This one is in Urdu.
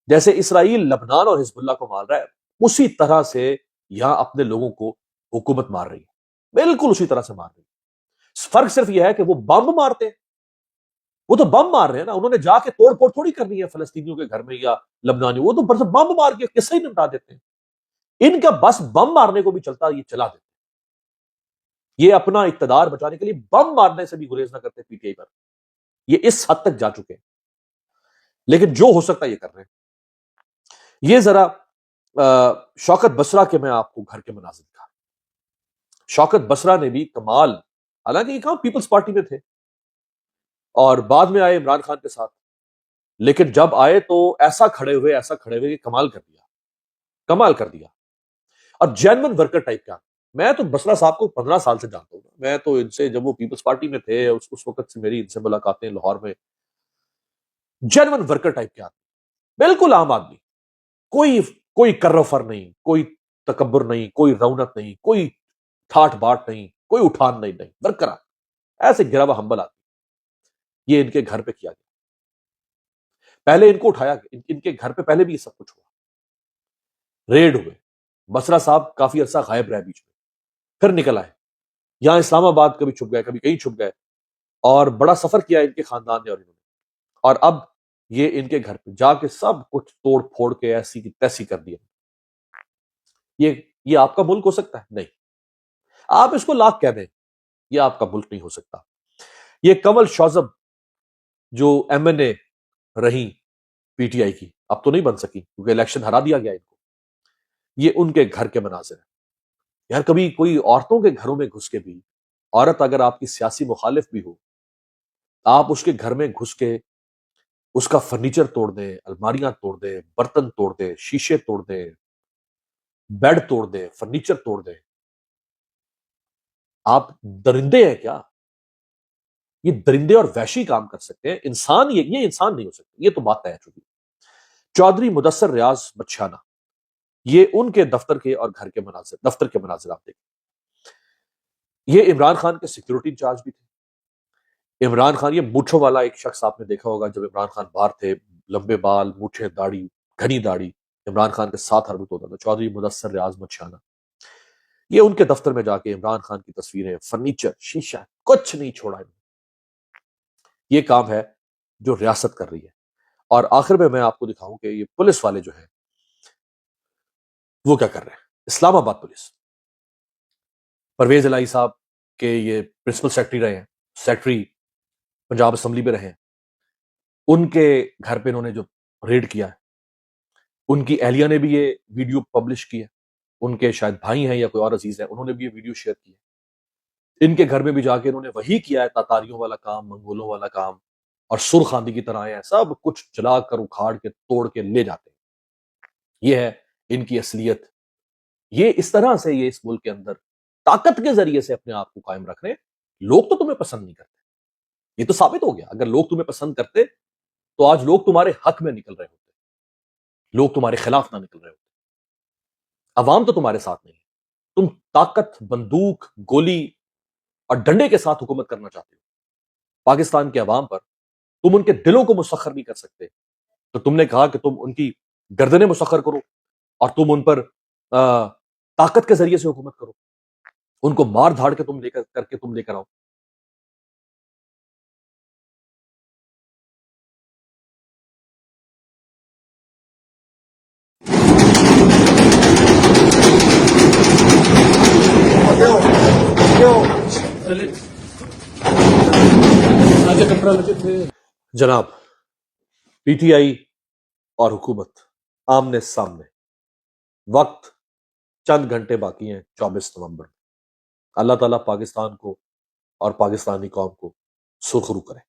جیسے اسرائیل لبنان اور حزب اللہ کو مار رہا ہے، اسی طرح سے یہاں اپنے لوگوں کو حکومت مار رہی ہے، بالکل اسی طرح سے مار رہی ہے۔ فرق صرف یہ ہے کہ وہ بم مارتے ہیں، وہ تو بم مار رہے ہیں نا، انہوں نے جا کے توڑ پھوڑ تھوڑی کرنی ہے فلسطینیوں کے گھر میں یا لبنانیوں، وہ تو بس بم مار کے قصہ ہی نمٹا دیتے ہیں۔ ان کا بس بم مارنے کو بھی چلتا، یہ چلا دیتے، یہ اپنا اقتدار بچانے کے لیے بم مارنے سے بھی گریز نہ کرتے پی ٹی آئی پر، یہ اس حد تک جا چکے ہیں، لیکن جو ہو سکتا ہے یہ کر رہے ہیں۔ یہ ذرا شوکت بصرہ کے میں آپ کو گھر کے مناظر دکھا۔ شوکت بصرہ نے بھی کمال، حالانکہ یہ کہاں پیپلز پارٹی میں تھے اور بعد میں آئے عمران خان کے ساتھ، لیکن جب آئے تو ایسا کھڑے ہوئے کہ کمال کر دیا، کمال کر دیا، اور جینون ورکر ٹائپ کا۔ میں تو بصرہ صاحب کو 15 سال سے جانتا ہوں، میں تو ان سے جب وہ پیپلز پارٹی میں تھے اس وقت سے میری ان سے ملاقاتیں لاہور میں۔ جینون ورکر ٹائپ کے آدمی، بالکل عام آدمی، کوئی کرفر نہیں، کوئی تکبر نہیں، کوئی رونت نہیں، کوئی ٹھاٹ باٹ نہیں، کوئی اٹھان نہیں، برقرار ایسے گرا ہوا ہمبل آدمی۔ یہ ان کے گھر پہ کیا گیا، پہلے ان کو اٹھایا گیا، ان کے گھر پہ پہلے بھی یہ سب کچھ ہوا، ریڈ ہوئے، بصرہ صاحب کافی عرصہ غائب رہے بیچ میں، پھر نکل آئے یہاں اسلام آباد، کبھی چھپ گئے، کبھی کہیں چھپ گئے، اور بڑا سفر کیا ان کے خاندان نے اور انہوں نے، اور اب یہ ان کے گھر پہ جا کے سب کچھ توڑ پھوڑ کے ایسی کی تیسی کر دیا۔ یہ آپ کا ملک ہو سکتا ہے؟ نہیں، آپ اس کو لاکھ کہہ دیں، یہ آپ کا ملک نہیں ہو سکتا۔ یہ کمل شوذب جو ایم این اے رہی پی ٹی آئی کی، اب تو نہیں بن سکی کیونکہ الیکشن ہرا دیا گیا ان کو، یہ ان کے گھر کے مناظر ہیں۔ یار کبھی کوئی عورتوں کے گھروں میں گھس کے بھی، عورت اگر آپ کی سیاسی مخالف بھی ہو، آپ اس کے گھر میں گھس کے اس کا فرنیچر توڑ دیں، الماریاں توڑ دیں، برتن توڑ دیں، شیشے توڑ دیں، بیڈ توڑ دیں، فرنیچر توڑ دیں، آپ درندے ہیں کیا؟ یہ درندے اور وحشی کام کر سکتے ہیں، انسان یہ انسان نہیں ہو سکتے، یہ تو بات طے ہے۔ چکی چودھری مدثر ریاض مچھانہ، یہ ان کے دفتر کے اور گھر کے مناظر آپ دیکھیں۔ یہ عمران خان کے سیکیورٹی انچارج بھی تھے۔ عمران خان، یہ مونچھوں والا ایک شخص آپ نے دیکھا ہوگا جب عمران خان باہر تھے، لمبے بال، مونچھیں، داڑھی، گھنی داڑھی، عمران خان کے ساتھ حرکت ہوتا تھا، چودھری مدثر ریاض مچھانہ۔ یہ ان کے دفتر میں جا کے عمران خان کی تصویریں، فرنیچر، شیشہ، کچھ نہیں چھوڑا انہوں نے۔ یہ کام ہے جو ریاست کر رہی ہے۔ اور آخر میں آپ کو دکھاؤں کہ یہ پولیس والے جو ہیں وہ کیا کر رہے ہیں۔ اسلام آباد پولیس، پرویز الہی صاحب کے یہ پرنسپل سیکرٹری رہے ہیں، سیکرٹری پنجاب اسمبلی میں رہے ہیں، ان کے گھر پہ انہوں نے جو ریڈ کیا ہے، ان کی اہلیہ نے بھی یہ ویڈیو پبلش کی ہے، ان کے شاید بھائی ہیں یا کوئی اور عزیز ہیں، انہوں نے بھی یہ ویڈیو شیئر کی ہے۔ ان کے گھر میں بھی جا کے انہوں نے وہی کیا ہے، تاتاریوں والا کام، منگولوں والا کام، اور سرخ آندھی کی طرح ہیں، سب کچھ جلا کر اکھاڑ کے توڑ کے لے جاتے ہیں۔ یہ ہے ان کی اصلیت۔ یہ اس طرح سے یہ اس ملک کے اندر طاقت کے ذریعے سے اپنے آپ کو قائم رکھ رہے ہیں۔ لوگ تو تمہیں پسند نہیں کرتے، یہ تو ثابت ہو گیا۔ اگر لوگ تمہیں پسند کرتے تو آج لوگ تمہارے حق میں نکل رہے ہوتے، لوگ تمہارے خلاف نہ نکل رہے ہوتے۔ عوام تو تمہارے ساتھ نہیں ہے، تم طاقت، بندوق، گولی اور ڈنڈے کے ساتھ حکومت کرنا چاہتے ہو پاکستان کے عوام پر۔ تم ان کے دلوں کو مسخر نہیں کر سکتے، تو تم نے کہا کہ تم ان کی گردنیں مسخر کرو اور تم ان پر طاقت کے ذریعے سے حکومت کرو، ان کو مار دھاڑ کے تم لے کر آؤ۔ جناب، پی ٹی آئی اور حکومت آمنے سامنے، وقت چند گھنٹے باقی ہیں 24 نومبر میں۔ اللہ تعالیٰ پاکستان کو اور پاکستانی قوم کو سرخرو کرے۔